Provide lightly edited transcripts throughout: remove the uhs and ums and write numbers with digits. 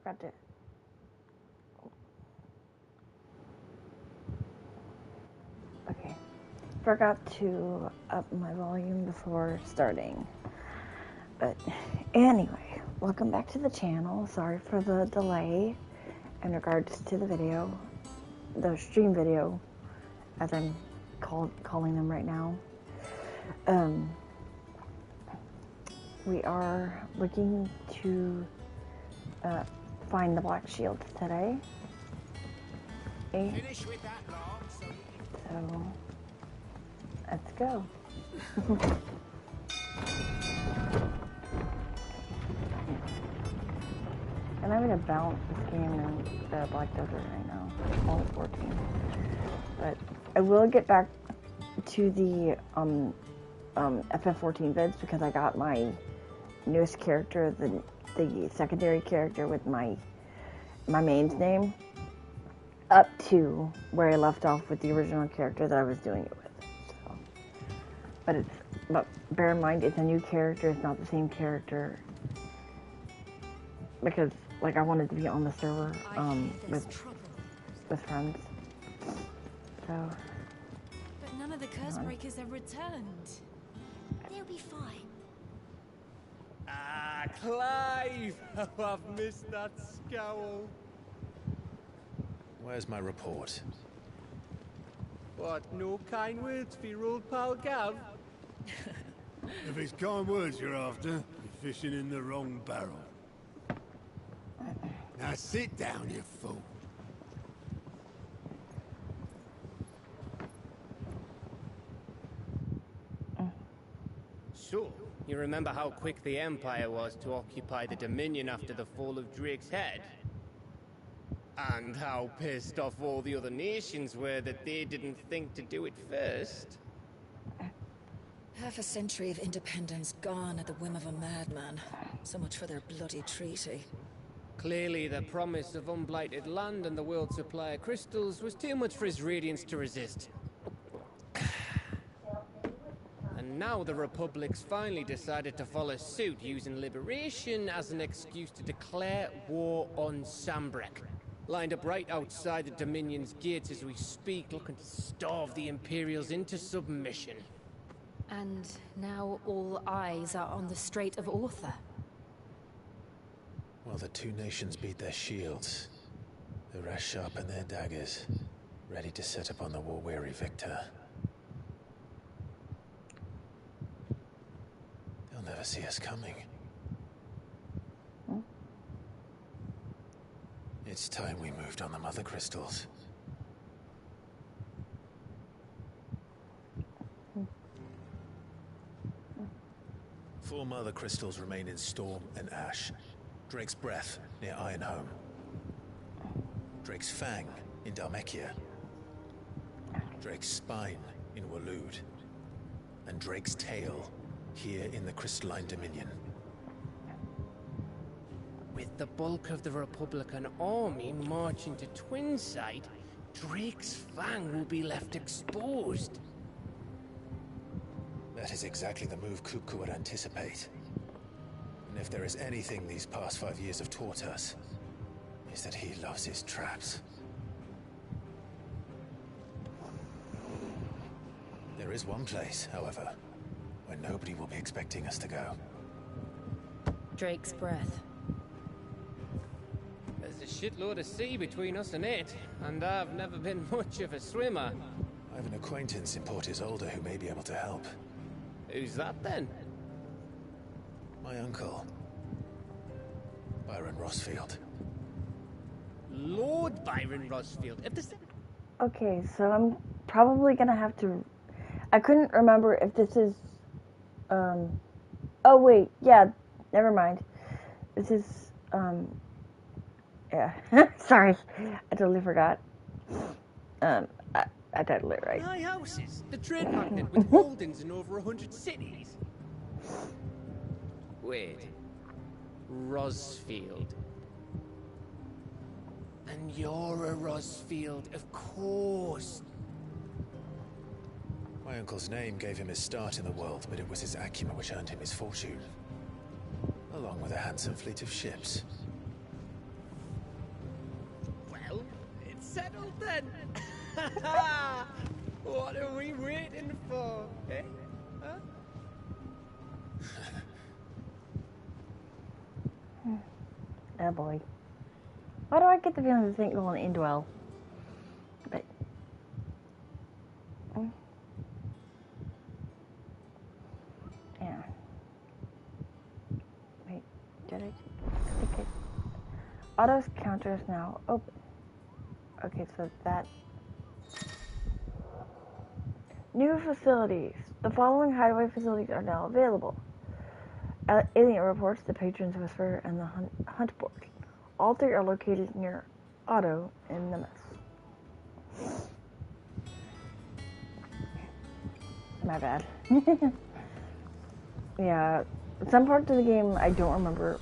forgot to... Okay. Forgot to up my volume before starting. But anyway, welcome back to the channel. Sorry for the delay in regards to the video. The stream video, as I'm calling them right now. We are looking to find the Black Shield today. Finish with that lot, so let's go. I'm having to balance this game in the Black Desert right now. All 14. But I will get back to the FF14 vids because I got my newest character, the secondary character with my main's name, up to where I left off with the original character that I was doing it with. So, but bear in mind, it's a new character. It's not the same character because, like, I wanted to be on the server with friends. So. But none of the curse breakers have returned. They'll be fine. Ah, Clive! Oh, I've missed that scowl. Where's my report? What, no kind words for your old pal Gav? If it's kind words you're after, you're fishing in the wrong barrel. Now sit down, you fool. So, you remember how quick the Empire was to occupy the Dominion after the fall of Drake's head? And how pissed off all the other nations were that they didn't think to do it first? Half a century of independence gone at the whim of a madman. So much for their bloody treaty. Clearly, the promise of unblighted land and the world supply of crystals was too much for his radiance to resist. And now the Republic's finally decided to follow suit, using liberation as an excuse to declare war on Sambrek. Lined up right outside the Dominion's gates as we speak, looking to starve the Imperials into submission. And now all eyes are on the Strait of Author. Well, the two nations beat their shields. The rest sharpen their daggers, ready to set upon the war-weary victor. They'll never see us coming. It's time we moved on the Mother Crystals. Four Mother Crystals remain in Storm and Ash. Drake's Breath near Ironhome. Drake's Fang in Dhalmekia. Drake's Spine in Waloed. And Drake's Tail here in the Crystalline Dominion. With the bulk of the Republican army marching to Twinside, Drake's Fang will be left exposed. That is exactly the move Kupku would anticipate. And if there is anything these past 5 years have taught us, is that he loves his traps. There is one place, however, where nobody will be expecting us to go. Drake's Breath. There's a shitload of sea between us and it, and I've never been much of a swimmer. I have an acquaintance in Port Isolde who may be able to help. Who's that then? My uncle, Byron Rossfield. Lord Byron Rossfield. Okay, so I'm probably gonna have to... I couldn't remember if this is... Oh wait, yeah, never mind. This is... Yeah, sorry, I totally forgot. I titled it right. High houses, the trade magnet with holdings in over 100 cities. Wait, Rossfield. And you're a Rossfield, of course. My uncle's name gave him his start in the world, but it was his acumen which earned him his fortune. Along with a handsome fleet of ships. settled then. What are we waiting for, eh? Huh? Oh boy. Why do I get the feeling this ain't going to end well? But... yeah. Wait, did I click it? Auto's counter is now open. Okay, so that... New facilities. The following hideaway facilities are now available. Alien reports, the Patron's Whisper, and the Hunt Board. All three are located near Otto in the mess. My bad. Yeah, some parts of the game I don't remember.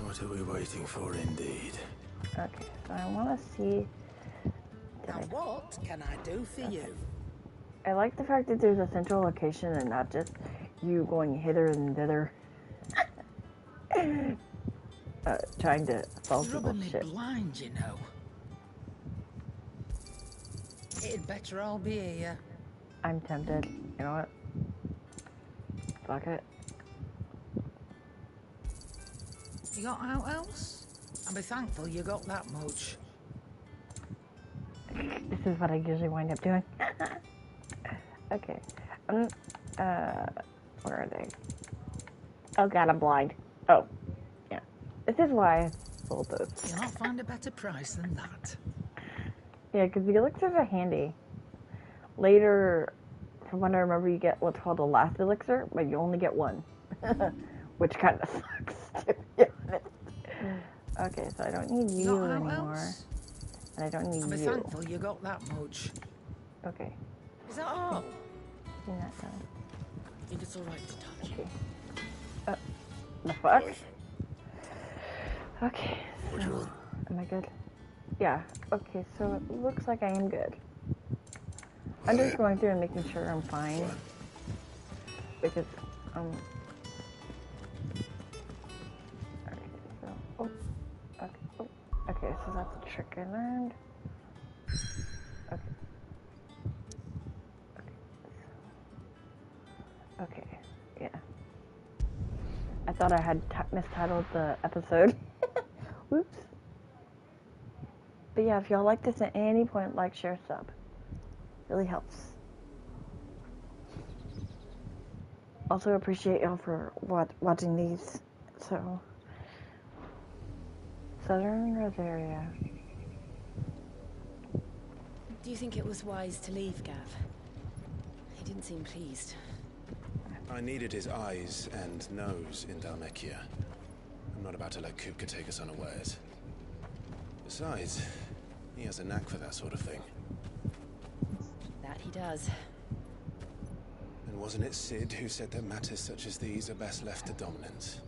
What are we waiting for, indeed? Okay, so I want to see... And what can I do for you? I like the fact that there's a central location and not just you going hither and thither. Trying to solve It's people's rubbing me shit. blind, you know. It'd better all be here. I'm tempted. You know what? Fuck it. You got out else? I'll be thankful you got that much. This is what I usually wind up doing. Okay. Where are they? Oh god, I'm blind. Oh. Yeah. This is why I sold those. You'll not find a better price than that. Yeah, because the elixirs are handy. Later, from what I remember, you get what's called a last elixir, but you only get one. Which kind of sucks, to be honest. Okay, so I don't need you Got out anymore. else? And I don't need I'll be you. thankful you got that much. Okay. Is that all? Seen that done. I think it's alright to touch. Okay. The fuck? Okay. What do you want? Am I good? Yeah. Okay, so it looks like I am good. I'm just going through and making sure I'm fine. Because, okay, so, okay, so that's a trick I learned. Okay. Okay, yeah. I thought I had mistitled the episode. Whoops. But yeah, if y'all like this at any point, like, share, sub. Really helps. Also appreciate y'all for watching these. So, Southern Rosaria. Do you think it was wise to leave, Gav? He didn't seem pleased. I needed his eyes and nose in Dhalmekia. I'm not about to let Kupka take us unawares. Besides, he has a knack for that sort of thing. That he does. And wasn't it Sid who said that matters such as these are best left to dominance?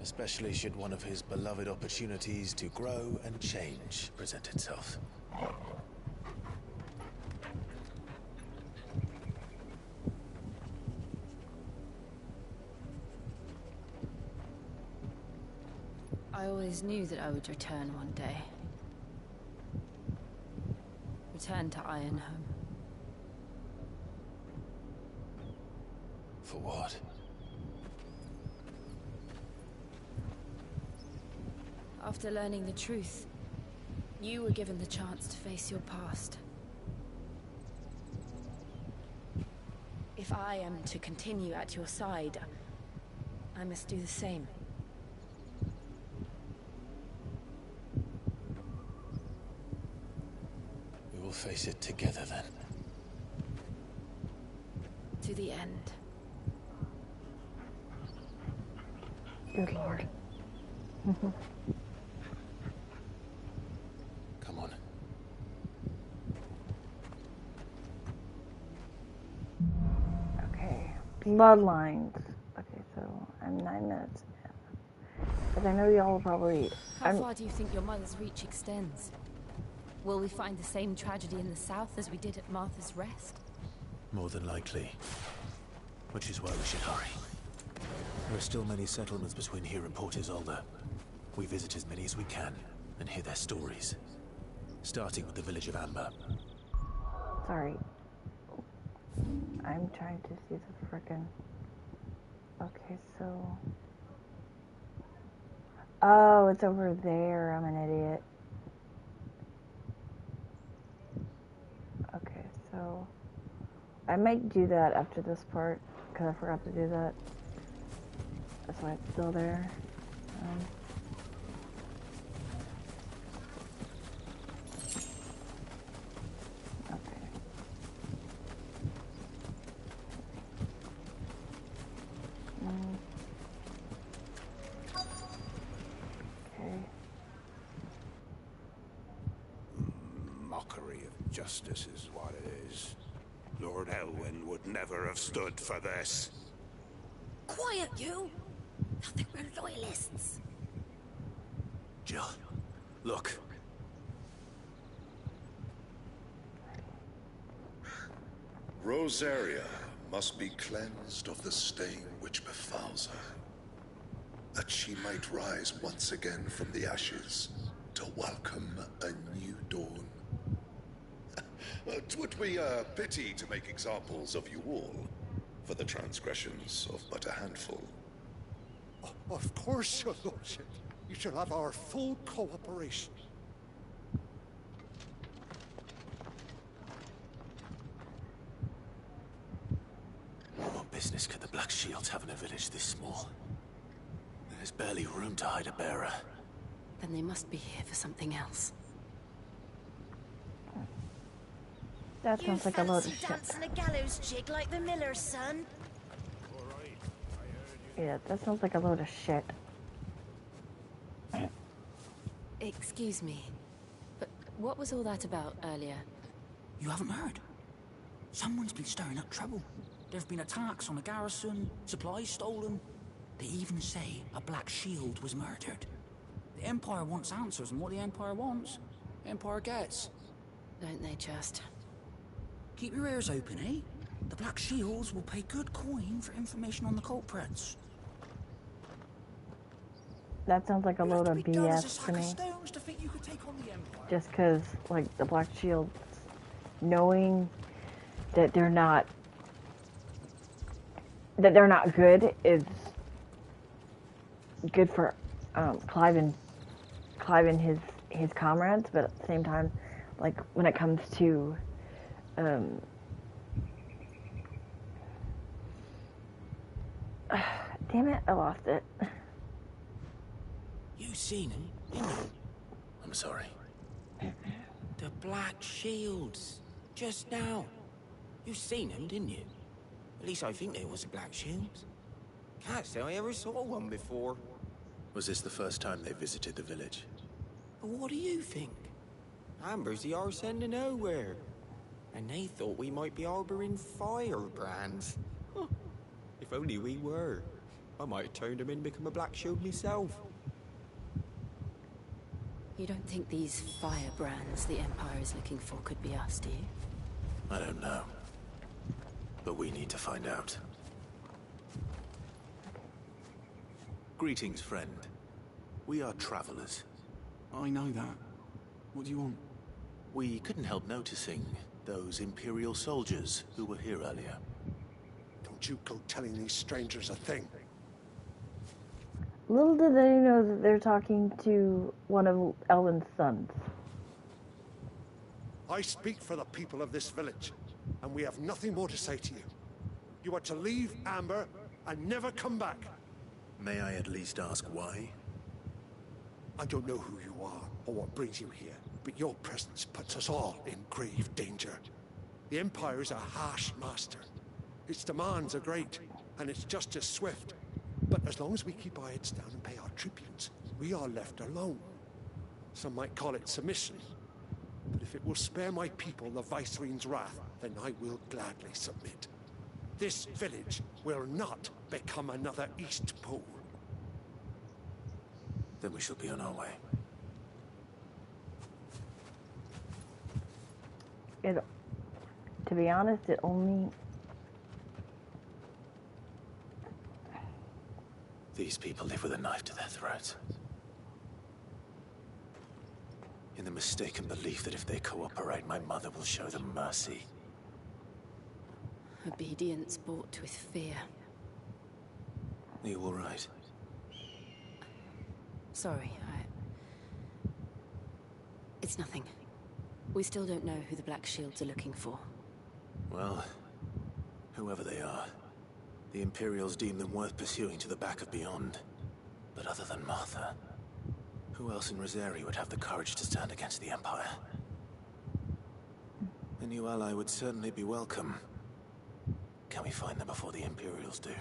Especially should one of his beloved opportunities to grow and change present itself. I always knew that I would return one day. Return to Ironhome. For what? After learning the truth, you were given the chance to face your past. If I am to continue at your side, I must do the same. We will face it together then. To the end. Good lord. Come on. Okay. Bloodlines. Okay, so I'm 9 minutes in. But I know y'all will probably... How far do you think your mother's reach extends? Will we find the same tragedy in the south as we did at Martha's Rest? More than likely. Which is why we should hurry. There are still many settlements between here and Port Isolde. We visit as many as we can and hear their stories. starting with the village of Amber. Sorry. I'm trying to see the frickin'... Okay, so... Oh, it's over there. I'm an idiot. Okay, so... I might do that after this part, because I forgot to do that. That's why it's still there. Okay. Okay. Mockery of justice is what it is. Lord Elwyn would never have stood for this. Quiet, you! Thought they were loyalists. Jill, look. Rosaria must be cleansed of the stain which befouls her, that she might rise once again from the ashes to welcome a new dawn. 'Twould be a pity to make examples of you all, for the transgressions of but a handful. Of course, your lordship. You shall have our full cooperation. What business could the Black Shields have in a village this small? There's barely room to hide a bearer. Then they must be here for something else. That sounds like a load of shit. dancing a gallows jig like the miller's son? Yeah, that sounds like a load of shit. Excuse me, but what was all that about earlier? You haven't heard? Someone's been stirring up trouble. There have been attacks on the garrison, supplies stolen. They even say a Black Shield was murdered. The Empire wants answers, and what the Empire wants, the Empire gets. Don't they just? Keep your ears open, eh? The Black Shields will pay good coin for information on the culprits. That sounds like a load of BS to me. Stones to think you could take on the Empire. Just because, like, the Black Shields, knowing that they're not good is good for Clive and his comrades, but at the same time, like, when it comes to damn it, I lost it. You seen him, didn't you? I'm sorry. The Black Shields. Just now. You seen him, didn't you? At least I think there was a Black Shields. Can't say I ever saw one before. Was this the first time they visited the village? But what do you think? Amber's the arse end of nowhere. And they thought we might be harboring firebrands. Huh. If only we were. I might have turned them in and become a Black Shield myself. You don't think these firebrands the Empire is looking for could be us, do you? I don't know. But we need to find out. Greetings, friend. We are travelers. I know that. What do you want? We couldn't help noticing those Imperial soldiers who were here earlier. Don't you go telling these strangers a thing. Little did they know that they're talking to one of Elwyn's sons. I speak for the people of this village, and we have nothing more to say to you. You are to leave Amber and never come back. May I at least ask why? I don't know who you are or what brings you here, but your presence puts us all in grave danger. The Empire is a harsh master. Its demands are great, and its justice swift. But as long as we keep our heads down and pay our tributes, we are left alone. Some might call it submission. But if it will spare my people the Viceroy's wrath, then I will gladly submit. This village will not become another East Pole. Then we shall be on our way. To be honest, it only... These people live with a knife to their throats. in the mistaken belief that if they cooperate, my mother will show them mercy. Obedience bought with fear. Are you all right? Sorry, It's nothing. We still don't know who the Black Shields are looking for. Well, whoever they are, the Imperials deem them worth pursuing to the back of beyond. But other than Martha, who else in Rosari would have the courage to stand against the Empire? A new ally would certainly be welcome. Can we find them before the Imperials do?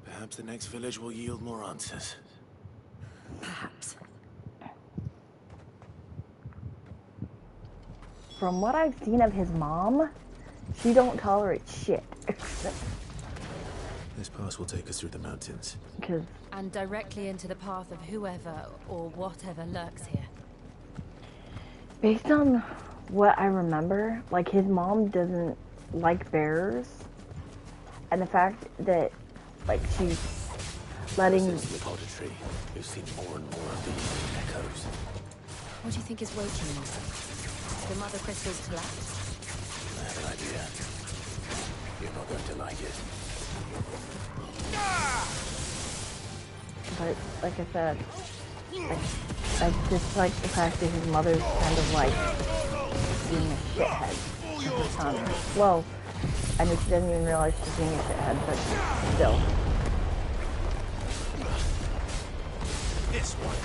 Perhaps the next village will yield more answers. Perhaps. From what I've seen of his mom, she don't tolerate shit. This pass will take us through the mountains. And directly into the path of whoever or whatever lurks here. Based on what I remember, like, his mom doesn't like bears. And the fact that, like, she's letting... Since the auditory, we've seen more and more of these echoes. What do you think is waking them? The mother crystals collapse? I have an idea. You're not going to like it. But, like I said, I just like the fact that his mother's kind of like being a shithead to her son. Well, I know she doesn't even realize she's being a shithead, but still. This one.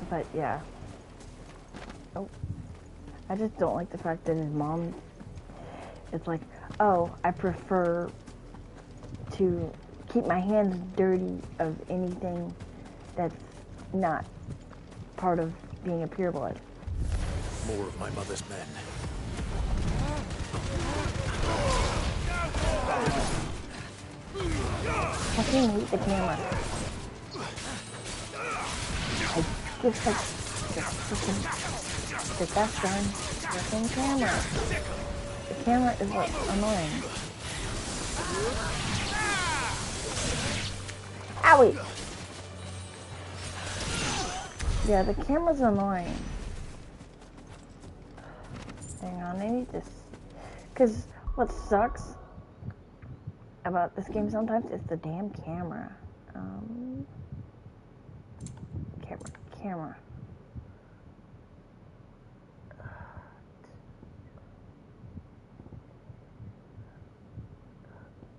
But yeah. Oh. I just don't like the fact that his mom is like, oh, I prefer to keep my hands dirty of anything that's not part of being a pureblood. More of my mother's men. I can't hate the camera. I just like the best darn freaking camera. The camera is like annoying. Owie! Yeah, the camera's annoying. Hang on, I need this. Because what sucks about this game sometimes is the damn camera. Camera.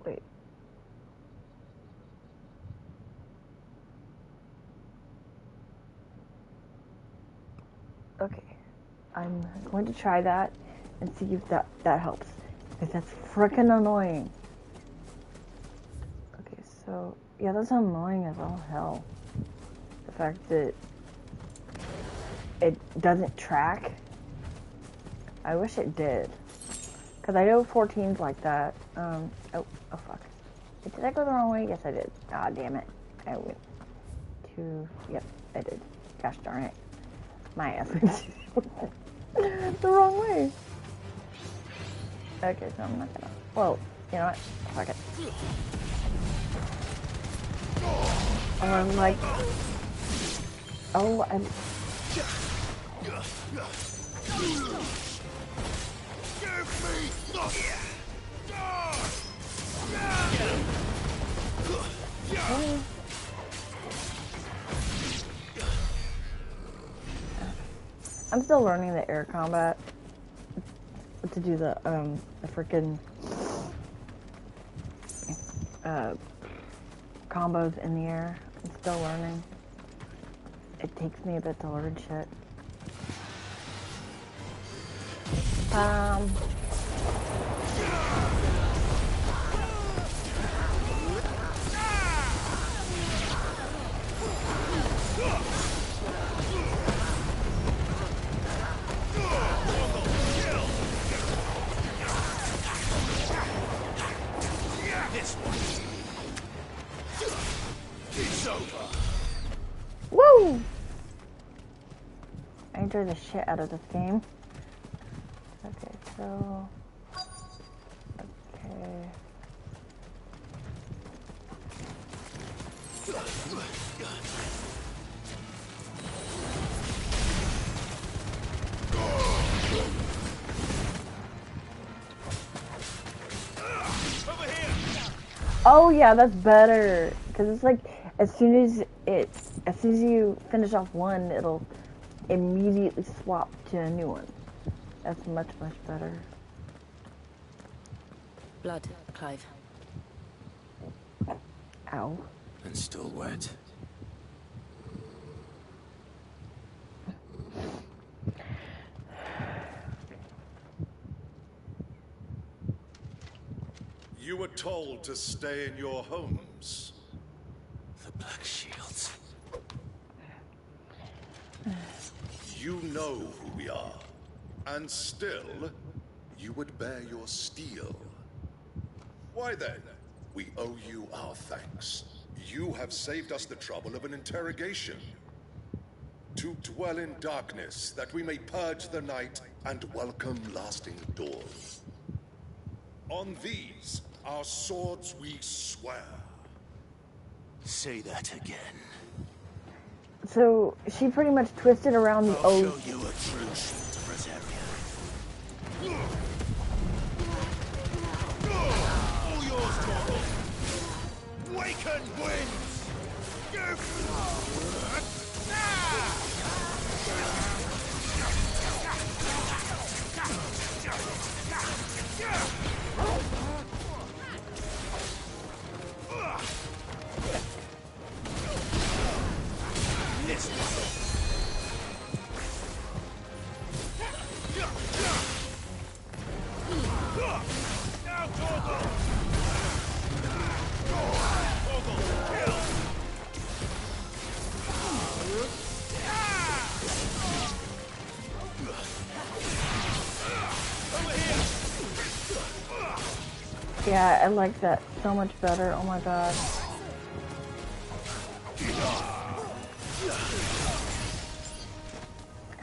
Wait. Okay. I'm going to try that and see if that helps. Because that's frickin' annoying. Okay, so yeah, that's annoying as all hell. The fact that it doesn't track. I wish it did. Because I know 14's like that. Oh fuck. Did I go the wrong way? Yes, I did. Ah, damn it. I went to... Yep, I did. Gosh darn it. My ass went the wrong way. Okay, so I'm not gonna... Well, you know what? Fuck it. Oh, I'm like... Oh, I'm... I'm still learning the air combat. To do the frickin' combos in the air. I'm still learning. It takes me a bit to learn shit. Woo! I enjoy the shit out of this game. Okay, so... Okay... Oh yeah, that's better. Cause it's like as soon as you finish off one, it'll immediately swap to a new one. That's much better. Blood, Clive. Ow. And still wet. You were told to stay in your homes. The Black Shields. You know who we are. And still, you would bear your steel. Why then? We owe you our thanks. You have saved us the trouble of an interrogation. To dwell in darkness, that we may purge the night and welcome lasting dawn. On these, our swords we swear. Say that again. So she pretty much twisted around the I'll oath. show you a true shield of Rosaria. All yours, Mortal! Waken winds! Yeah, I like that so much better. Oh my god.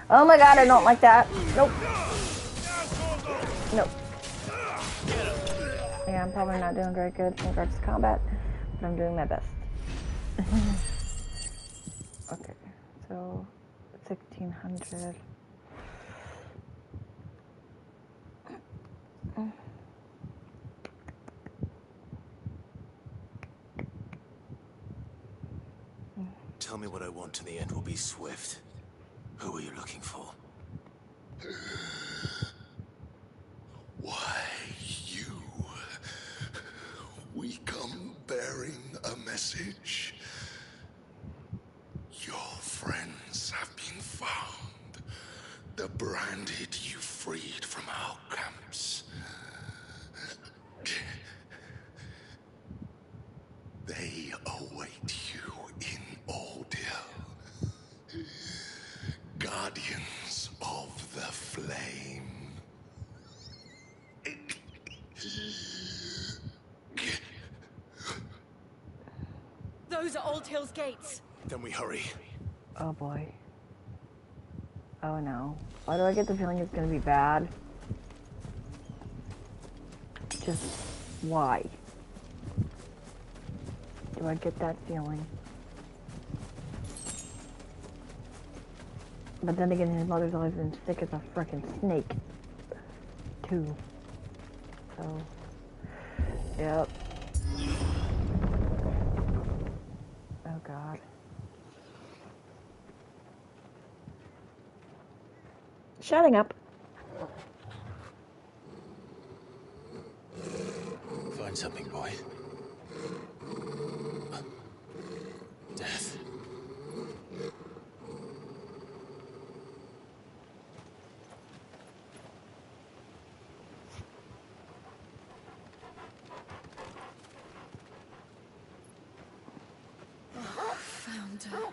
Oh my god, I don't like that. Nope. Nope. Yeah, I'm probably not doing very good in regards to combat, but I'm doing my best. Okay, so 1600. Tell me what I want and the end will be swift. Who are you looking for? Why, you? We come bearing a message. Your friends have been found. The branded you freed from our camps. They await you in Ordeal. Guardians of the Flame. Those are Old Hill's gates. Then we hurry. Oh boy. Oh no. Why do I get the feeling it's gonna be bad? Just why? Do I get that feeling? But then again, his mother's always been sick as a frickin' snake, too. So, yep. Oh god. Shutting up. Find something, boy. Death. Found her.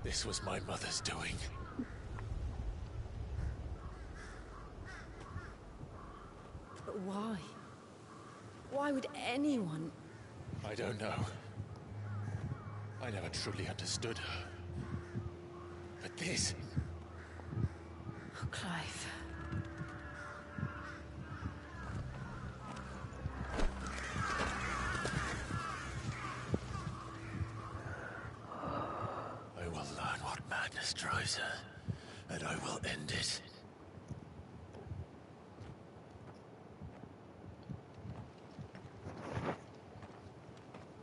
This was my mother's doing. But why? Why would anyone... I don't know. I never truly understood her. But this... Oh, Clive. I will learn what madness drives her, and I will end it.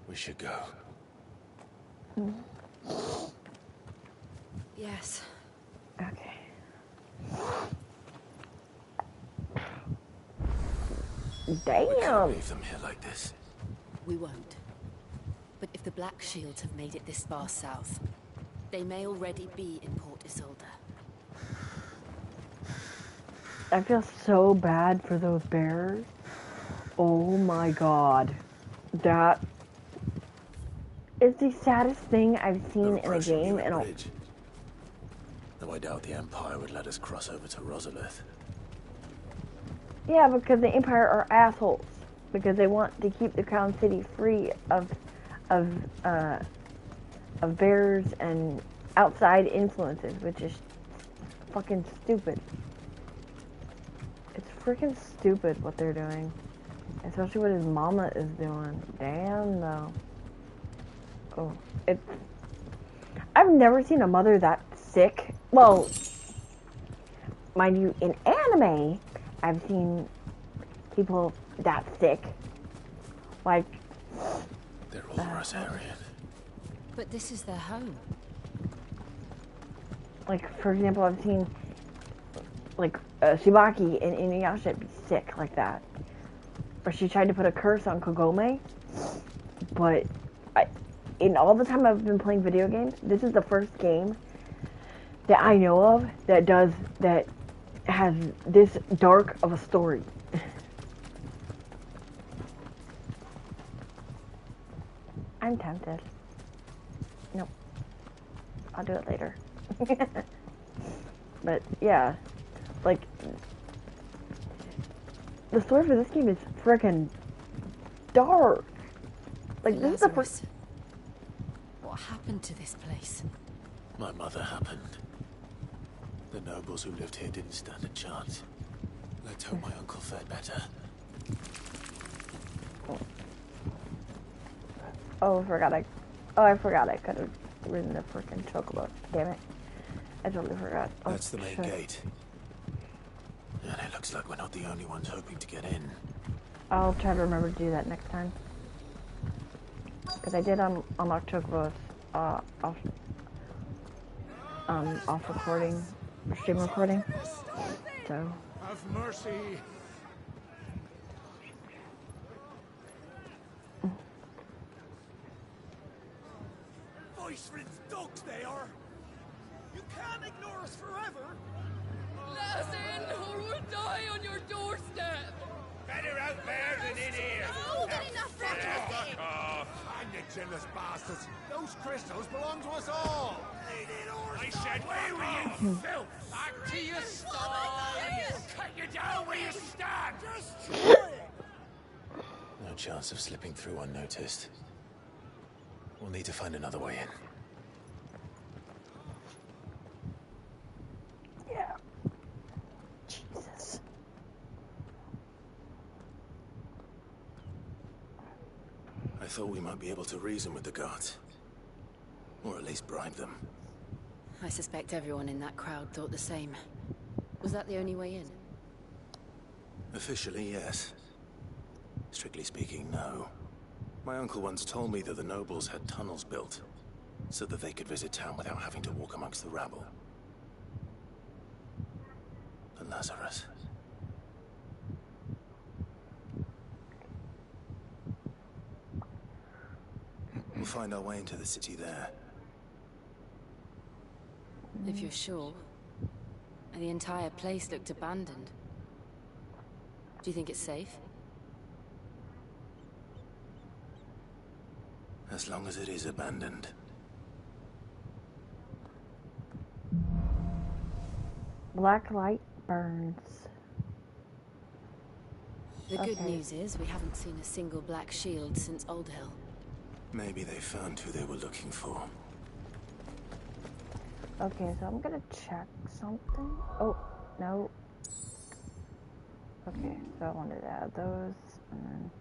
We should go. Yes. Okay. We can't Damn. leave them here like this. We won't. But if the Black Shields have made it this far south, they may already be in Port Isolde. I feel so bad for those bears. Oh my god. That is the saddest thing I've seen in a game in a... Though I doubt the Empire would let us cross over to Rosalith. Yeah, because the Empire are assholes. Because they want to keep the Crown City free of bears and outside influences, which is fucking stupid. It's freaking stupid what they're doing. Especially what his mama is doing. Damn, though. Oh, it's... I've never seen a mother that sick. Well, mind you, in anime, I've seen people that sick. Like... They're all Rosarian. But this is their home. Like, for example, I've seen... Like, Shibaki and Inuyasha be sick like that. Or she tried to put a curse on Kagome. But... in all the time I've been playing video games, this is the first game that I know of that has this dark of a story. I'm tempted. Nope. I'll do it later. But yeah, like the story for this game is freaking dark. Like this is the first. What happened to this place? My mother happened. The nobles who lived here didn't stand a chance. Let's hope my uncle fared better. Oh, I forgot I could have ridden the freaking chocobo. Damn it. I totally forgot. Oh, That's the main shit. gate. And it looks like we're not the only ones hoping to get in. I'll try to remember to do that next time. Because I did unlock chocobos off recording, stream recording. So. Have mercy. Voice-ridden dogs they are. You can't ignore us forever. Let us in, or we'll die on your doorstep. Better out there than in here. Oh, get enough Fuck off. And you jealous bastards. Those crystals belong to us all. I said, where were you, filth? Back to your stall. Cut you down where you stand. Just try it. No chance of slipping through unnoticed. We'll need to find another way in. Yeah. Jesus. I thought we might be able to reason with the guards. Or at least bribe them. I suspect everyone in that crowd thought the same. Was that the only way in? Officially, yes. Strictly speaking, no. My uncle once told me that the nobles had tunnels built, so that they could visit town without having to walk amongst the rabble. The Lazarus. We'll find our way into the city there. If you're sure. The entire place looked abandoned. Do you think it's safe? As long as it is abandoned. Black light burns. The good Okay. news is we haven't seen a single black shield since Old Hill. Maybe they found who they were looking for. Okay, so I'm gonna check something. Oh, no. Okay, so I wanted to add those, and then...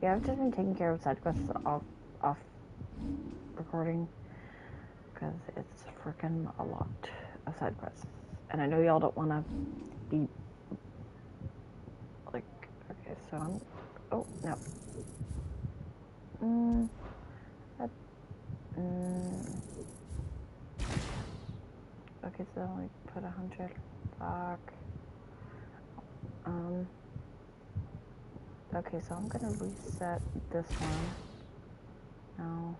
Yeah, I've just been taking care of side quests off recording, because it's freaking a lot of side quests. And I know y'all don't want to be... Like, okay, so I'm... Oh, no. Okay, so like put 100 back. Okay, so I'm gonna reset this one. No,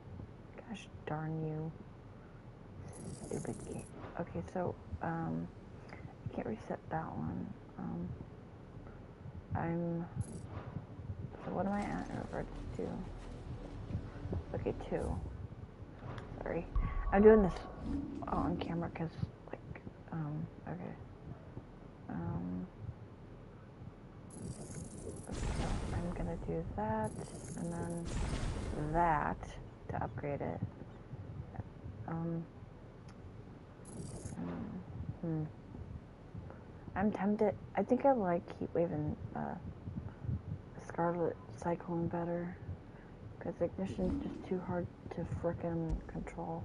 gosh darn you, stupid game. Okay, so I can't reset that one. So what am I at? Over 2. Okay, 2. Sorry, I'm doing this on camera because like okay. So I'm gonna do that, and then that to upgrade it. I'm tempted. I think I like Heatwave and Scarlet Cyclone better, because Ignition's just too hard to frickin' control.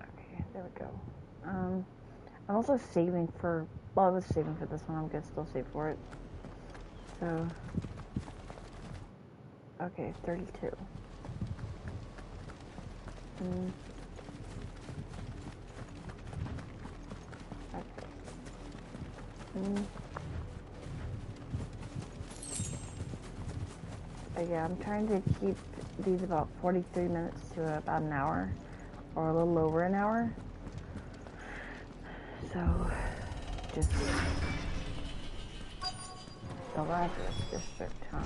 Okay, there we go. I'm also saving for... Well, I was saving for this one. I'm gonna still save for it. So... Okay, 32. Okay. But yeah, I'm trying to keep these about 43 minutes to about an hour, or a little over an hour. So, just the Lazarus District, huh?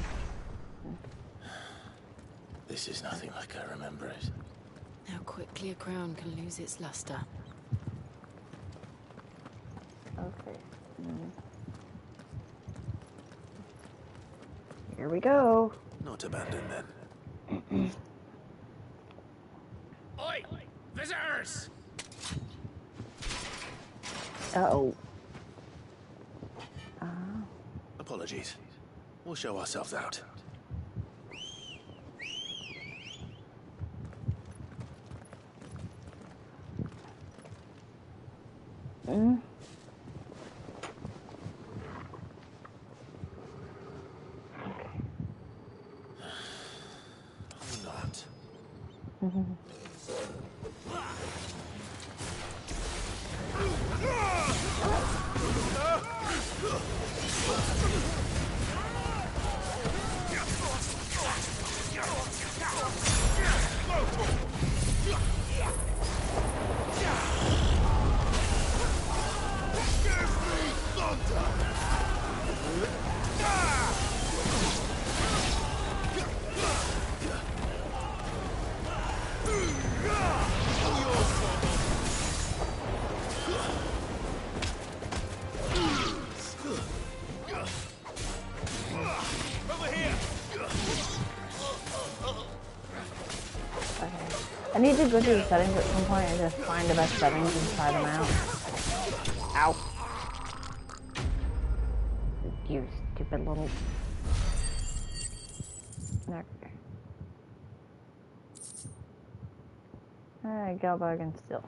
This is nothing like I remember it. How quickly a crown can lose its luster. Okay. Here we go. Not abandoned then. Oi! Visitors! Uh-oh. Apologies. We'll show ourselves out. Not. I need to go to the settings at some point and just find the best settings and try them out. Ow. You stupid little... Okay. Alright, Galbug and still.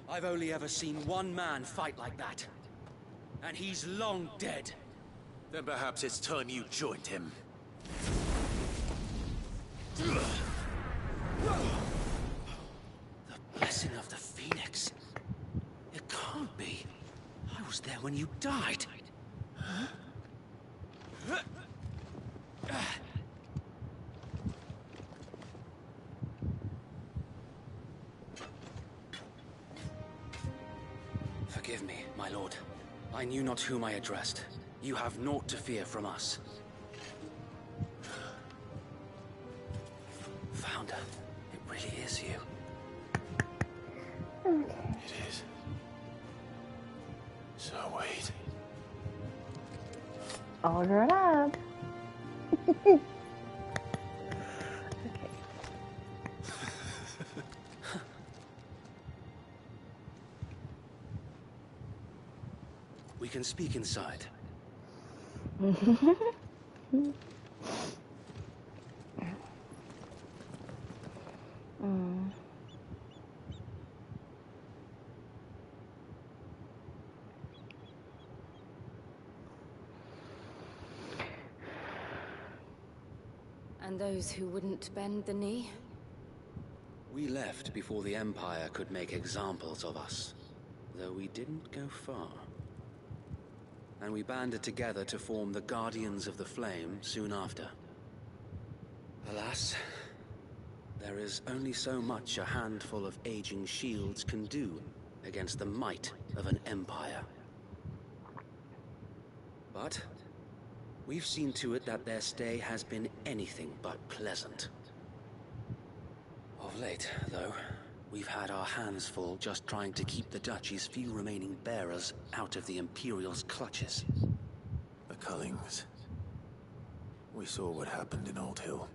I've only ever seen one man fight like that. And he's long dead. Then perhaps it's time you joined him. The blessing of the Phoenix. It can't be. I was there when you died. Huh? Forgive me, my lord. I knew not whom I addressed. You have naught to fear from us. Founder, it really is you. It is. So wait. All grown up. Okay. We can speak inside. And those who wouldn't bend the knee? We left before the Empire could make examples of us, though we didn't go far. And we banded together to form the Guardians of the Flame soon after. Alas, there is only so much a handful of aging shields can do against the might of an empire. But we've seen to it that their stay has been anything but pleasant. Of late, though, we've had our hands full just trying to keep the Duchy's few remaining bearers out of the Imperial's clutches. The Cullings. We saw what happened in Old Hill.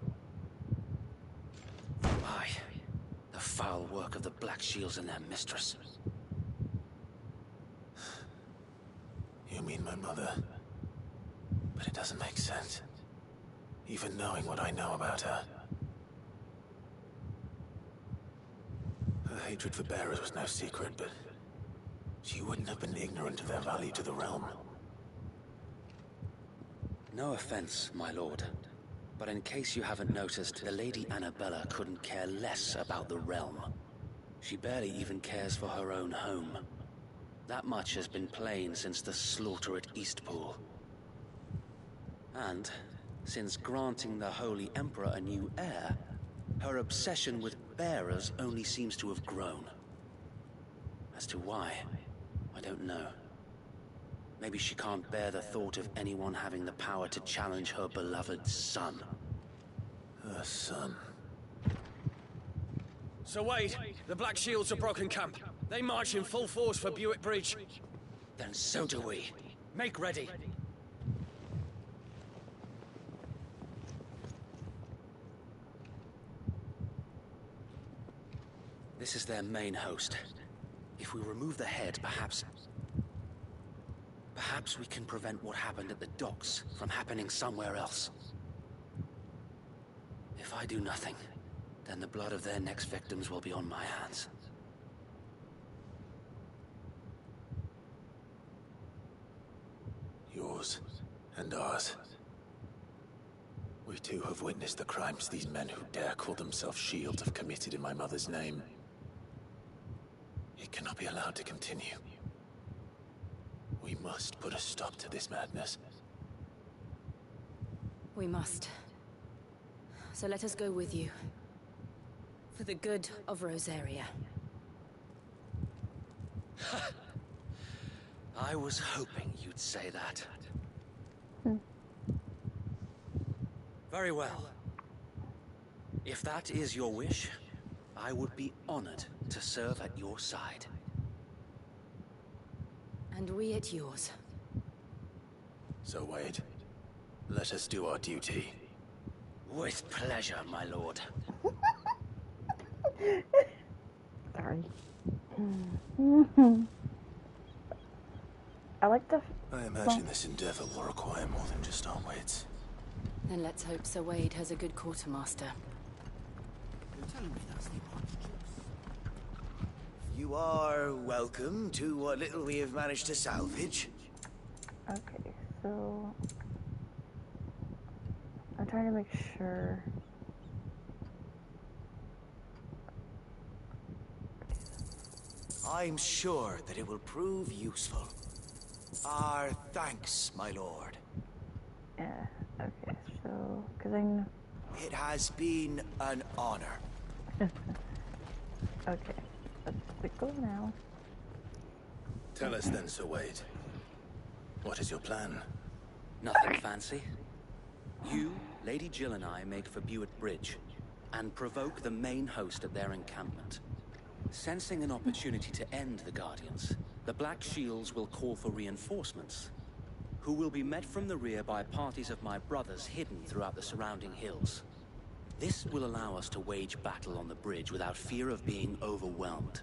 Aye. The foul work of the Black Shields and their mistress. You mean my mother? But it doesn't make sense. Even knowing what I know about her. Her hatred for bearers was no secret, but she wouldn't have been ignorant of their value to the realm. No offense, my lord. But in case you haven't noticed, the Lady Annabella couldn't care less about the realm. She barely even cares for her own home. That much has been plain since the slaughter at Eastpool. And, since granting the Holy Emperor a new heir, her obsession with bearers only seems to have grown. As to why, I don't know. Maybe she can't bear the thought of anyone having the power to challenge her beloved son. Her son. So wait, the Black Shields have broken camp. They march in full force for Buick Bridge. Then so do we. Make ready. This is their main host. If we remove the head, perhaps we can prevent what happened at the docks from happening somewhere else. If I do nothing, then the blood of their next victims will be on my hands. Yours and ours. We too have witnessed the crimes these men who dare call themselves shields have committed in my mother's name. It cannot be allowed to continue. We must put a stop to this madness. We must. So let us go with you. For the good of Rosaria. I was hoping you'd say that. Very well. If that is your wish, I would be honored to serve at your side. And we at yours. So Wade, let us do our duty. With pleasure, my lord. Sorry. I like the... I imagine this endeavor will require more than just our wits. Then let's hope Sir Wade has a good quartermaster. You're telling me that's the You are welcome to what little we have managed to salvage. Okay, so... I'm trying to make sure... I'm sure that it will prove useful. Our thanks, my lord. Yeah, okay, so... Because I know... It has been an honor. Okay, let's go now. Tell us then, Sir Wade. What is your plan? Nothing fancy. You, Lady Jill and I make for Buick Bridge, and provoke the main host at their encampment. Sensing an opportunity to end the Guardians, the Black Shields will call for reinforcements, who will be met from the rear by parties of my brothers hidden throughout the surrounding hills. This will allow us to wage battle on the bridge without fear of being overwhelmed.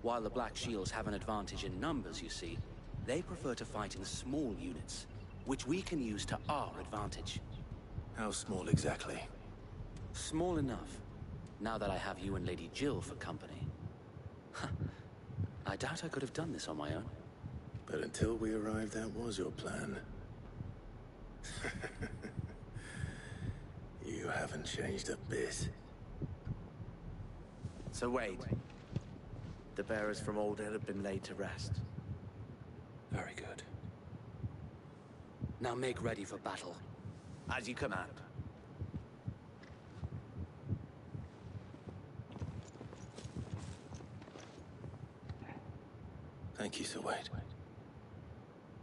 While the Black Shields have an advantage in numbers, you see, they prefer to fight in small units, which we can use to our advantage. How small exactly? Small enough, now that I have you and Lady Jill for company. I doubt I could have done this on my own. But until we arrived, that was your plan. You haven't changed a bit. So wait. The bearers from Old Ed have been laid to rest. Very good. Now make ready for battle. As you command. Thank you, Sir Wade.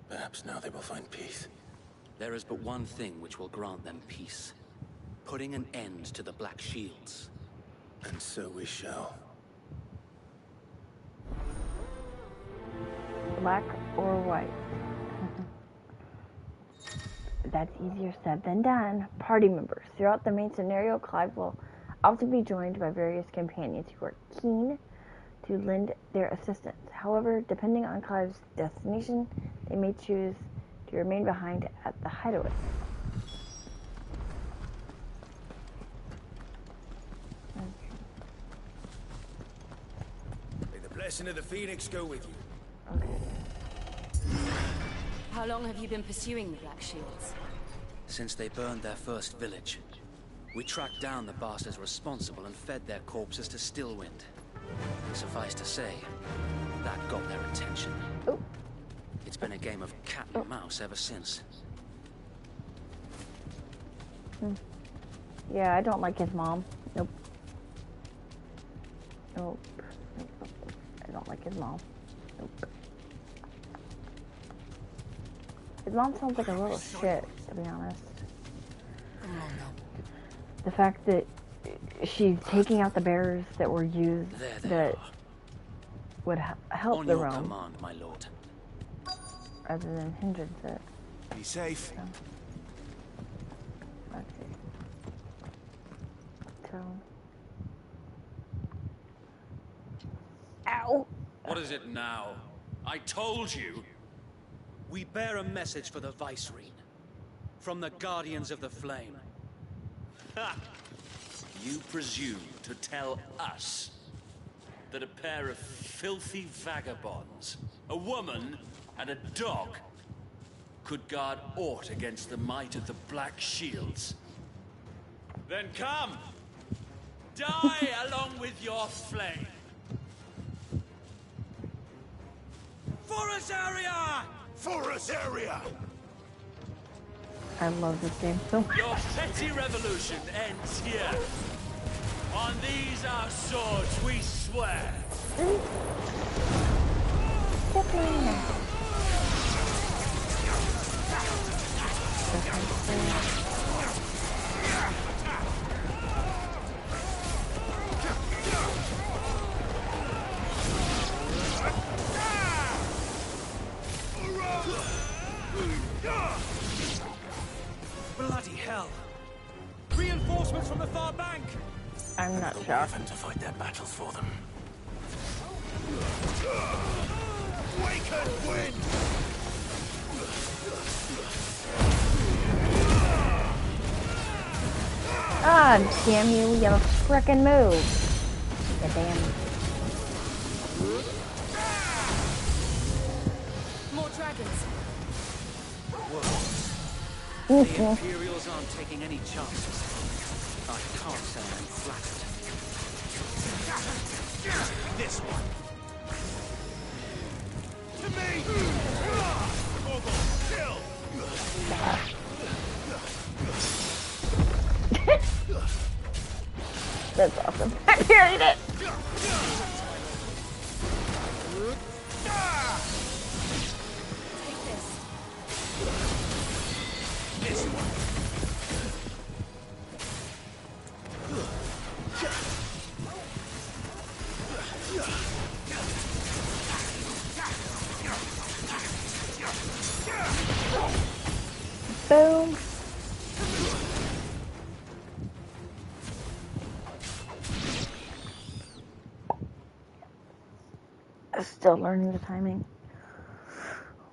Perhaps now they will find peace. There is but one thing which will grant them peace. Putting an end to the Black Shields. And so we shall. Black or white? That's easier said than done. Party members. Throughout the main scenario, Clive will often be joined by various companions who are keen to lend their assistance. However, depending on Clive's destination, they may choose to remain behind at the hideaway. May the blessing of the Phoenix go with you. Okay. How long have you been pursuing the Black Shields? Since they burned their first village. We tracked down the bastards responsible and fed their corpses to Stillwind. Suffice to say, that got their attention. Ooh. It's been a game of cat and mouse ever since. Yeah, I don't like his mom. Nope. Nope. I don't like his mom. Nope. His mom sounds like a little shit, to be honest. The fact that she's taking out the bearers that were used that would help the realm. On your command, my lord. Rather than hindrance it. Be safe. So, let's see. So. Ow! What is it now? I told you! We bear a message for the Vicereine. From the Guardians of the Flame. Ha! You presume to tell us that a pair of filthy vagabonds, a woman and a dog, could guard aught against the might of the Black Shields? Then come! Die along with your flame! Forest area! Forest area! I love this game so much. Your petty revolution ends here. On these our swords we swear. Bloody hell! Reinforcements from the far bank! I'm not We'll sure. have to fight their battles for them. Waken wind! Ah, damn you, you have a frickin' move. You damn. More dragons. The Imperials aren't taking any chances. I can't say I'm flattered. This one! To me! Mogul, kill! That's awesome. I parried it. This one! Still learning the timing.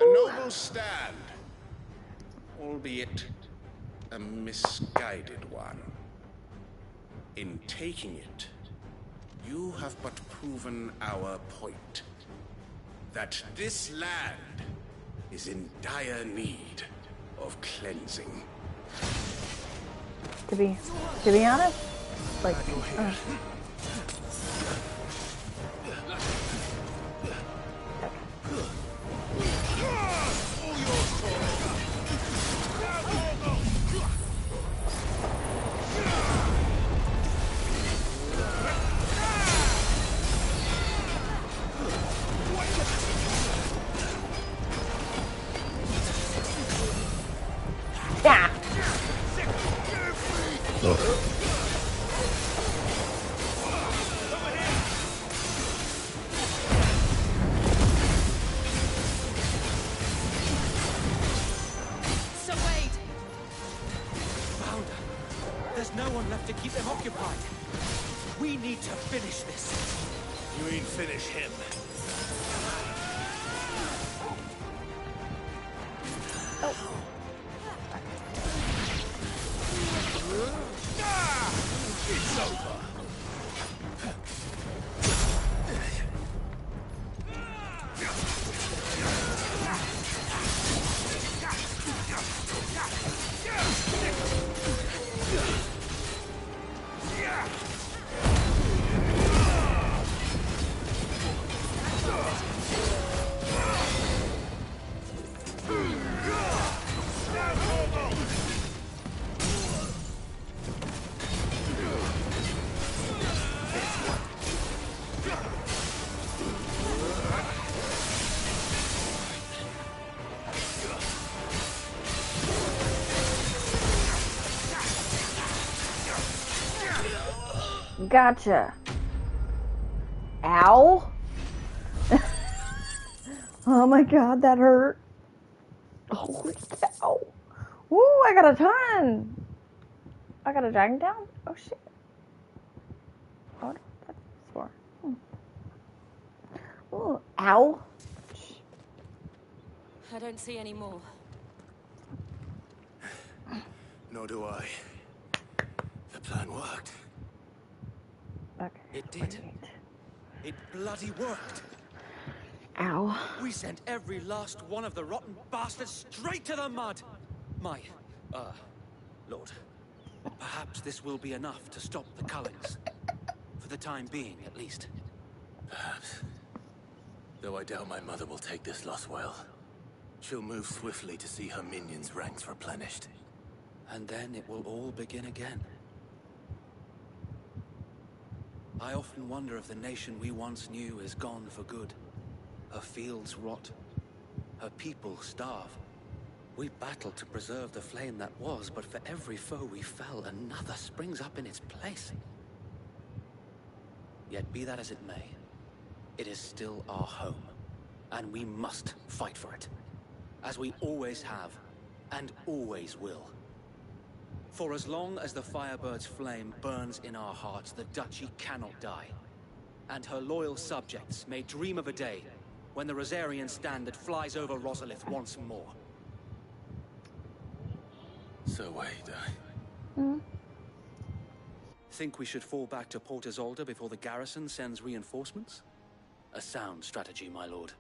A noble stand, albeit a misguided one. In taking it, you have but proven our point. That this land is in dire need of cleansing. To be honest, like, yeah. There's no one left to keep them occupied. We need to finish this. You mean finish him? It's over. Gotcha. Ow. Oh my god, that hurt. Holy cow. Woo, I got a ton. I got a dragon down? Oh shit. What? That's for? Ooh, ow. I don't see any more. Nor do I. The plan worked. Okay. It did. It bloody worked. Ow. We sent every last one of the rotten bastards straight to the mud. My, Lord, perhaps this will be enough to stop the Cullings. For the time being, at least. Perhaps. Though I doubt my mother will take this loss well. She'll move swiftly to see her minions' ranks replenished. And then it will all begin again. I often wonder if the nation we once knew is gone for good. Her fields rot. Her people starve. We battled to preserve the flame that was, but for every foe we fell, another springs up in its place. Yet be that as it may, it is still our home, and we must fight for it. As we always have, and always will. For as long as the Firebird's flame burns in our hearts, the Duchy cannot die. And her loyal subjects may dream of a day when the Rosarian standard flies over Rosalith once more. So wait, Think we should fall back to Port Isolde before the garrison sends reinforcements? A sound strategy, my lord.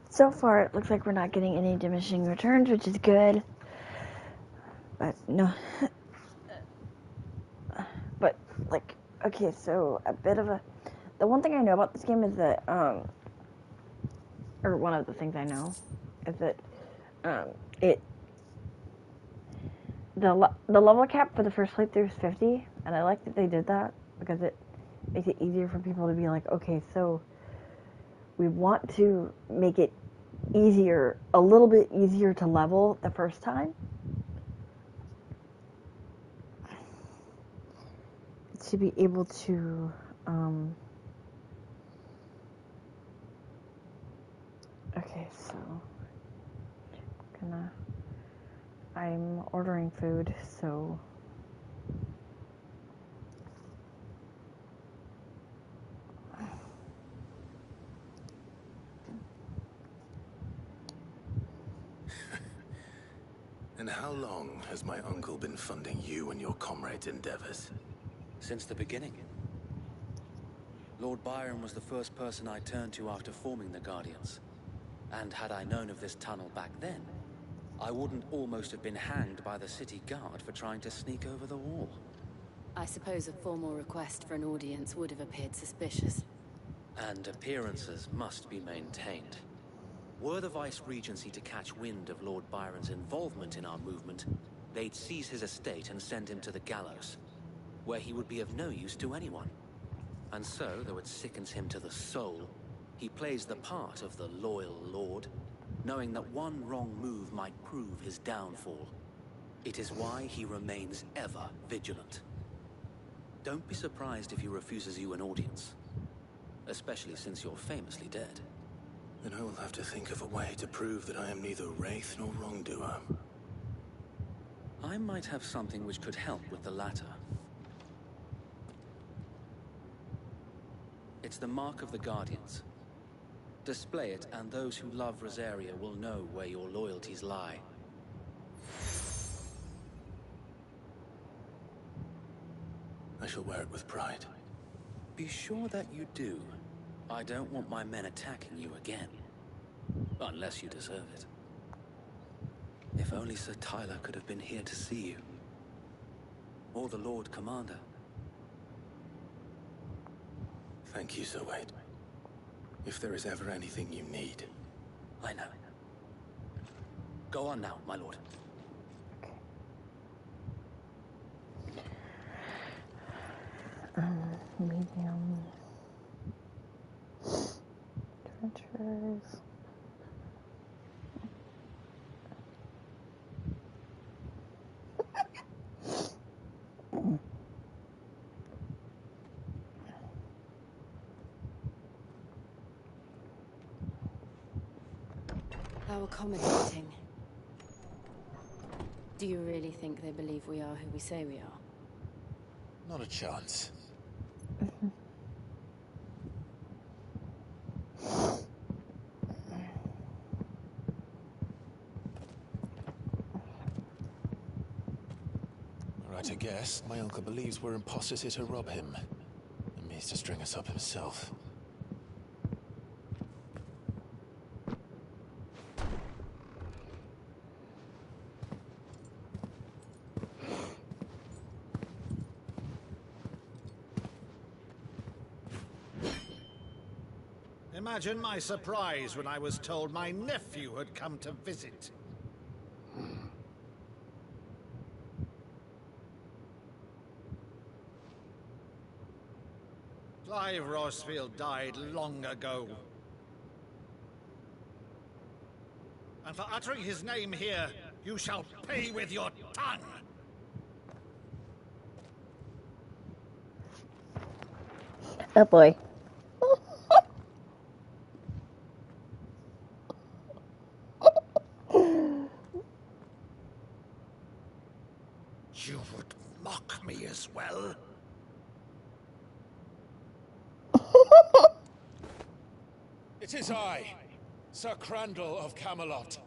So far, it looks like we're not getting any diminishing returns, which is good. But no. But, like, okay, so a bit of a... The one thing I know about this game is that, or one of the things I know, is that, the level cap for the first playthrough is 50, and I like that they did that, because it makes it easier for people to be like, okay, so we want to make it easier, a little bit easier to level the first time. To be able to okay, so I'm ordering food, so And how long has my uncle been funding you and your comrades' endeavors? Since the beginning. Lord Byron was the first person I turned to after forming the Guardians. And had I known of this tunnel back then, I wouldn't almost have been hanged by the city guard for trying to sneak over the wall. I suppose a formal request for an audience would have appeared suspicious. And appearances must be maintained. Were the Vice-Regency to catch wind of Lord Byron's involvement in our movement, they'd seize his estate and send him to the gallows, where he would be of no use to anyone. And so, though it sickens him to the soul, he plays the part of the loyal lord, knowing that one wrong move might prove his downfall. It is why he remains ever vigilant. Don't be surprised if he refuses you an audience, especially since you're famously dead. Then I will have to think of a way to prove that I am neither wraith nor wrongdoer. I might have something which could help with the latter. It's the mark of the Guardians. Display it, and those who love Rosaria will know where your loyalties lie. I shall wear it with pride. Be sure that you do. I don't want my men attacking you again. Unless you deserve it. If only Sir Tyler could have been here to see you. Or the Lord Commander. Thank you, Sir Wade. If there is ever anything you need. I know. Go on now, my lord. Medium. Trenchers. How accommodating. Do you really think they believe we are who we say we are? Not a chance. Right to guess, my uncle believes we're imposters here to rob him. And means to string us up himself. Imagine my surprise when I was told my nephew had come to visit. Clive Rosfield died long ago. And for uttering his name here, you shall pay with your tongue! Oh boy. You would mock me as well? It is I, Sir Crandall of Camelot,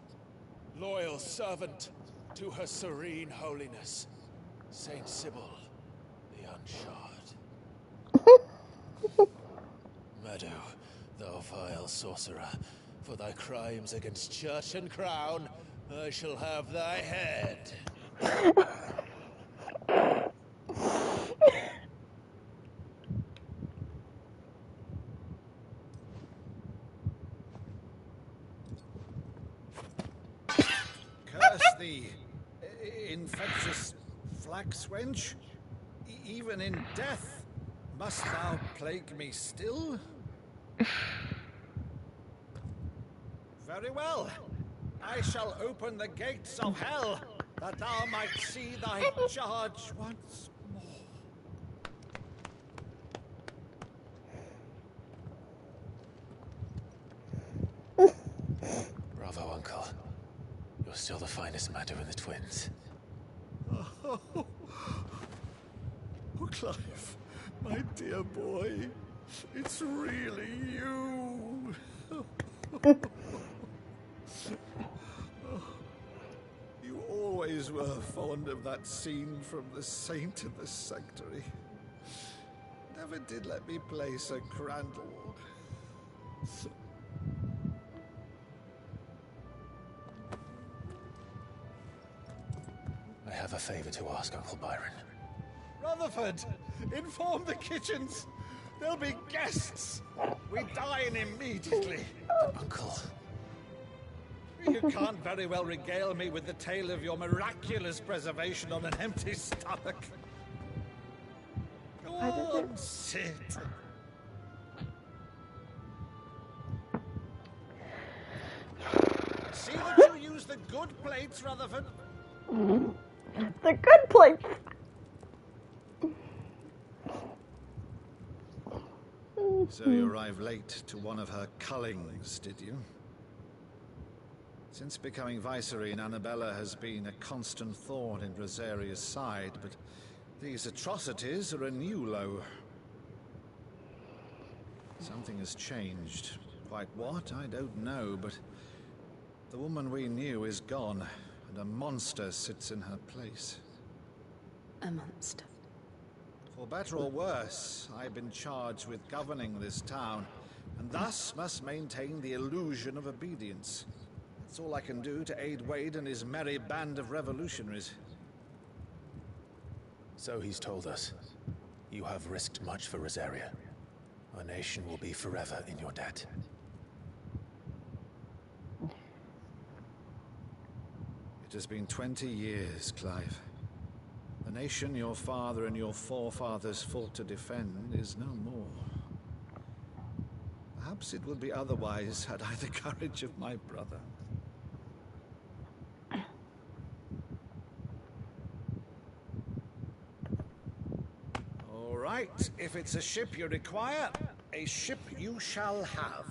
loyal servant to Her Serene Holiness, Saint Sybil the Unshod. Meadow, thou vile sorcerer, for thy crimes against church and crown, I shall have thy head. Curse thee, infectious flax wench. Even in death, must thou plague me still? Very well. I shall open the gates of hell, that thou might see thy charge once more. Bravo, Uncle. You're still the finest matter in the twins. Oh, Clive, my dear boy, it's really you. You always were fond of that scene from The Saint in the Sanctuary. Never did let me play Sir Crandall. I have a favor to ask, Uncle Byron. Rutherford, inform the kitchens. There'll be guests. We dine immediately. But, Uncle... You can't very well regale me with the tale of your miraculous preservation on an empty stomach. Go on, sit. See that you use the good plates, Rutherford. The good plates. So you arrived late to one of her cullings, did you? Since becoming Viceroy, Annabella has been a constant thorn in Rosaria's side, but these atrocities are a new low. Something has changed. Quite what, I don't know, but the woman we knew is gone, and a monster sits in her place. A monster. For better or worse, I've been charged with governing this town, and thus must maintain the illusion of obedience. That's all I can do to aid Wade and his merry band of revolutionaries. So he's told us. You have risked much for Rosaria. Our nation will be forever in your debt. It has been 20 years, Clive. The nation your father and your forefathers fought to defend is no more. Perhaps it would be otherwise had I the courage of my brother. All right, if it's a ship you require, a ship you shall have.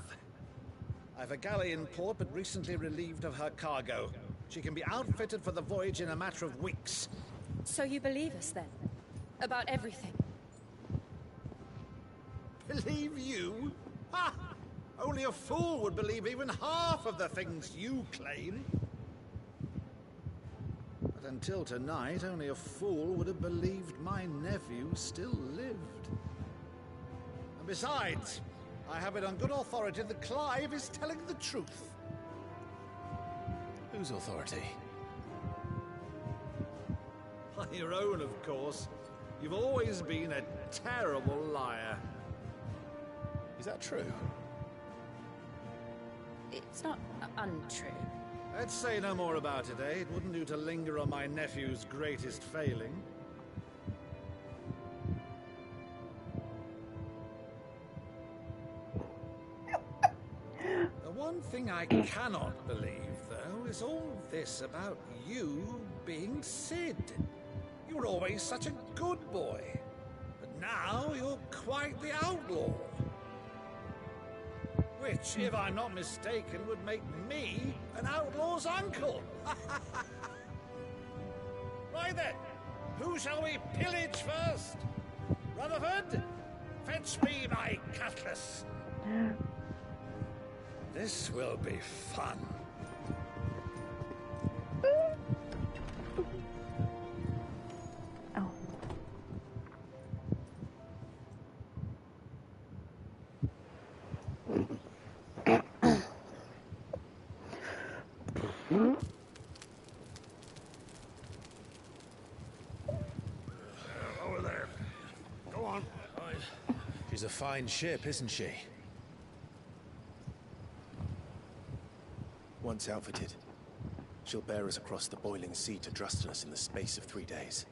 I've a galley in port, but recently relieved of her cargo. She can be outfitted for the voyage in a matter of weeks. So you believe us then? About everything? Believe you? Ha! Only a fool would believe even half of the things you claim. But until tonight, only a fool would have believed my nephew still lived. And besides, I have it on good authority that Clive is telling the truth. Whose authority? Your own, of course. You've always been a terrible liar. Is that true? It's not untrue. Let's say no more about it, eh? It wouldn't do to linger on my nephew's greatest failing. The one thing I cannot believe, though, is all this about you being Sid. You were always such a good boy, but now you're quite the outlaw. Which, if I'm not mistaken, would make me an outlaw's uncle. Right then, who shall we pillage first? Rutherford, fetch me my cutlass. This will be fun. Over there. Go on. She's a fine ship, isn't she? Once outfitted, she'll bear us across the boiling sea to Drustinus in the space of 3 days.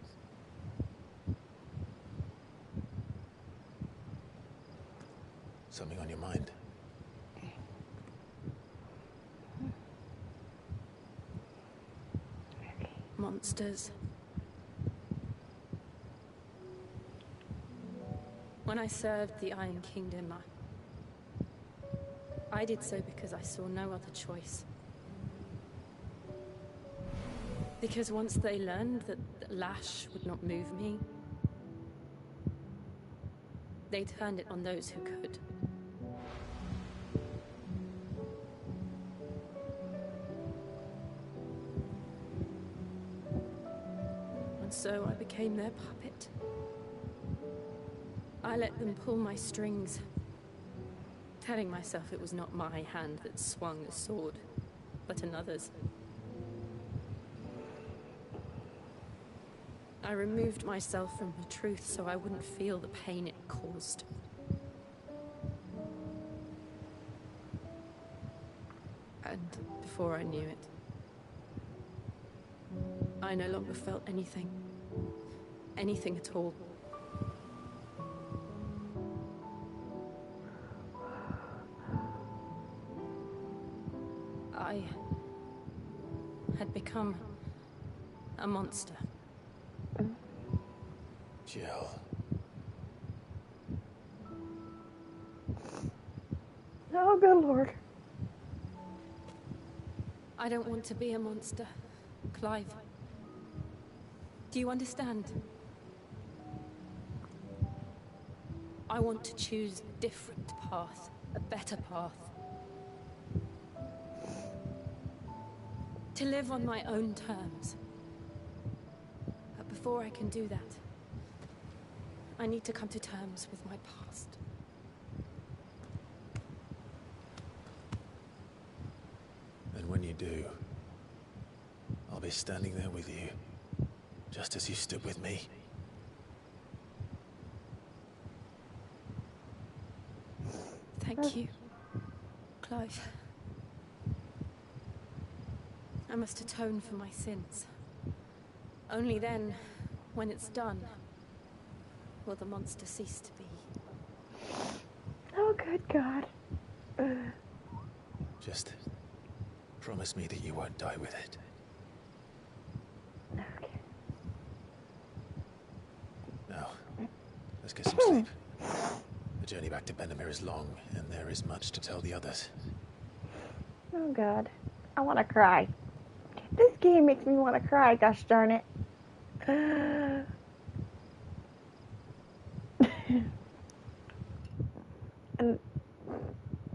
Something on your mind? monsters. When I served the Iron Kingdom, I did so because I saw no other choice. Because once they learned that Lash would not move me, they turned it on those who could. And so I became their puppet. I let them pull my strings, telling myself it was not my hand that swung the sword, but another's. I removed myself from the truth so I wouldn't feel the pain it caused. And before I knew it, I no longer felt anything. Anything at all. I had become a monster. Jill. Oh, good lord. I don't want to be a monster, Clive. Do you understand? I want to choose a different path, a better path. To live on my own terms. But before I can do that, I need to come to terms with my past. And when you do, I'll be standing there with you, just as you stood with me. Thank you, Clive. I must atone for my sins. Only then, when it's done, will the monster cease to be. Oh, good God. Just promise me that you won't die with it. Okay. Now, let's get some sleep. The journey back to Benamir is long, and there is much to tell the others. Oh, God. I want to cry. This game makes me want to cry, gosh darn it.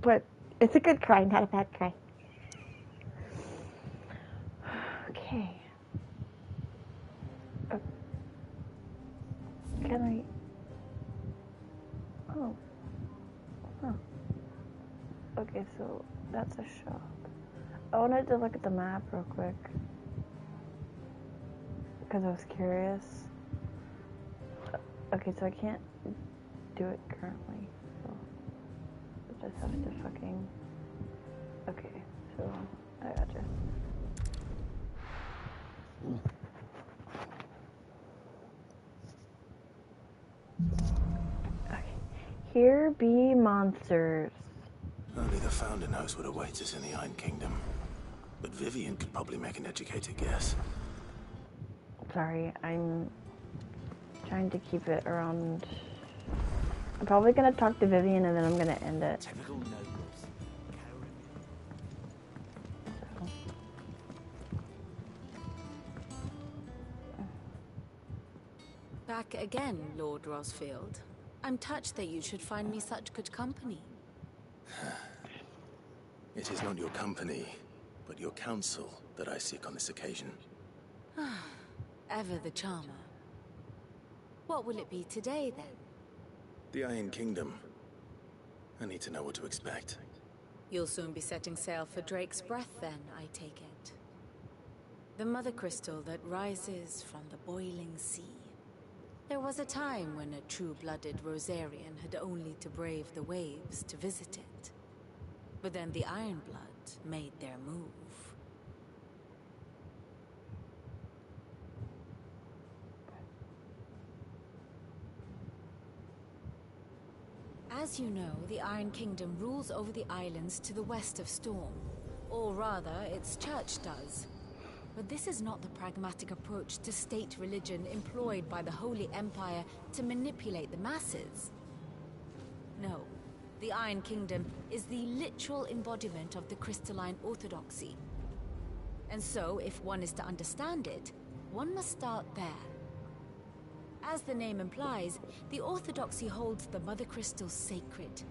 But it's a good cry, not a bad cry. Okay. Can I... Oh. Huh. Okay, so that's a shop. I wanted to look at the map real quick. Because I was curious. Okay, so I can't do it currently. So I just have to fucking... Okay, so I gotcha. Okay. Here be monsters. Only the Founder knows what awaits us in the Iron Kingdom. But Vivian could probably make an educated guess. Sorry, I'm trying to keep it around... I'm probably gonna talk to Vivian and then I'm gonna end it. Typical nobles. Back again, Lord Rosfield. I'm touched that you should find me such good company. It is not your company, but your counsel that I seek on this occasion. Ever the charmer. What will it be today, then? The Iron Kingdom. I need to know what to expect. You'll soon be setting sail for Drake's Breath, then, I take it. The mother crystal that rises from the boiling sea. There was a time when a true-blooded Rosarian had only to brave the waves to visit it. But then the Ironblood made their move. As you know, the Iron Kingdom rules over the islands to the west of Storm. Or rather, its church does. But this is not the pragmatic approach to state religion employed by the Holy Empire to manipulate the masses. No, the Iron Kingdom is the literal embodiment of the crystalline orthodoxy. And so, if one is to understand it, one must start there. As the name implies, the orthodoxy holds the Mother Crystal sacred,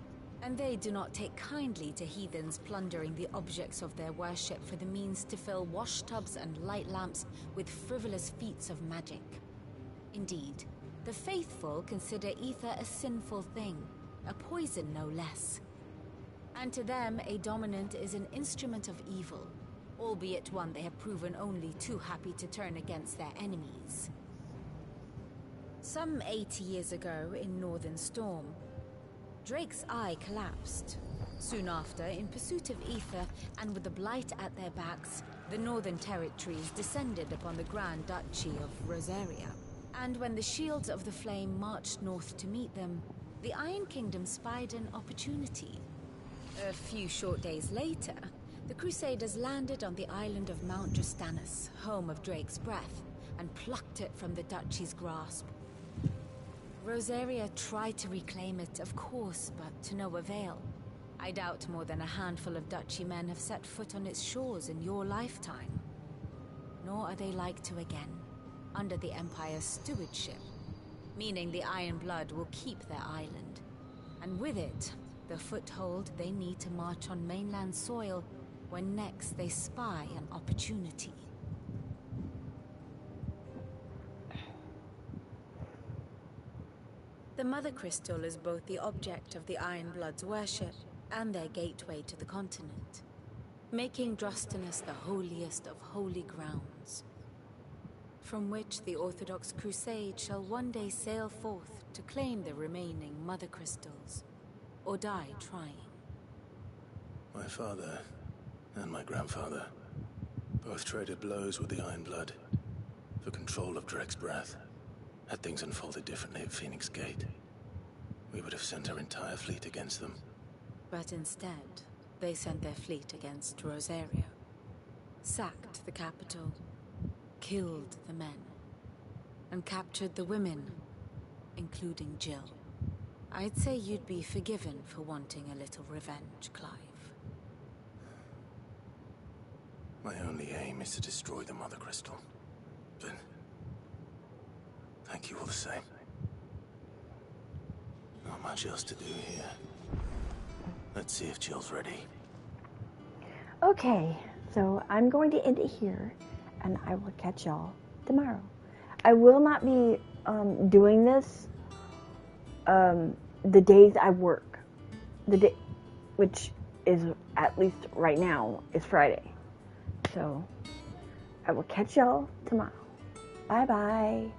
and they do not take kindly to heathens plundering the objects of their worship for the means to fill washtubs and light lamps with frivolous feats of magic. Indeed, the faithful consider ether a sinful thing, a poison no less. And to them, a dominant is an instrument of evil, albeit one they have proven only too happy to turn against their enemies. Some 80 years ago, in Northern Storm, Drake's eye collapsed. Soon after, in pursuit of ether and with the blight at their backs, the Northern Territories descended upon the Grand Duchy of Rosaria. And when the Shields of the Flame marched north to meet them, the Iron Kingdom spied an opportunity. A few short days later, the Crusaders landed on the island of Mount Drastanus, home of Drake's breath, and plucked it from the Duchy's grasp. Rosaria tried to reclaim it, of course, but to no avail. I doubt more than a handful of Duchy men have set foot on its shores in your lifetime. Nor are they like to again, under the Empire's stewardship, meaning the Iron Blood will keep their island, and with it, the foothold they need to march on mainland soil when next they spy an opportunity. The Mother Crystal is both the object of the Iron Blood's worship and their gateway to the continent, making Drastanus the holiest of holy grounds, from which the Orthodox Crusade shall one day sail forth to claim the remaining Mother Crystals, or die trying. My father and my grandfather both traded blows with the Iron Blood for control of Drake's breath. Had things unfolded differently at Phoenix Gate, we would have sent our entire fleet against them. But instead, they sent their fleet against Rosaria, sacked the capital, killed the men, and captured the women, including Jill. I'd say you'd be forgiven for wanting a little revenge, Clive. My only aim is to destroy the Mother Crystal. But thank you all the same. Not much else to do here. Let's see if Jill's ready. Okay, so I'm going to end it here, and I will catch y'all tomorrow. I will not be doing this the days I work. Which is, at least right now, is Friday. So I will catch y'all tomorrow. Bye-bye.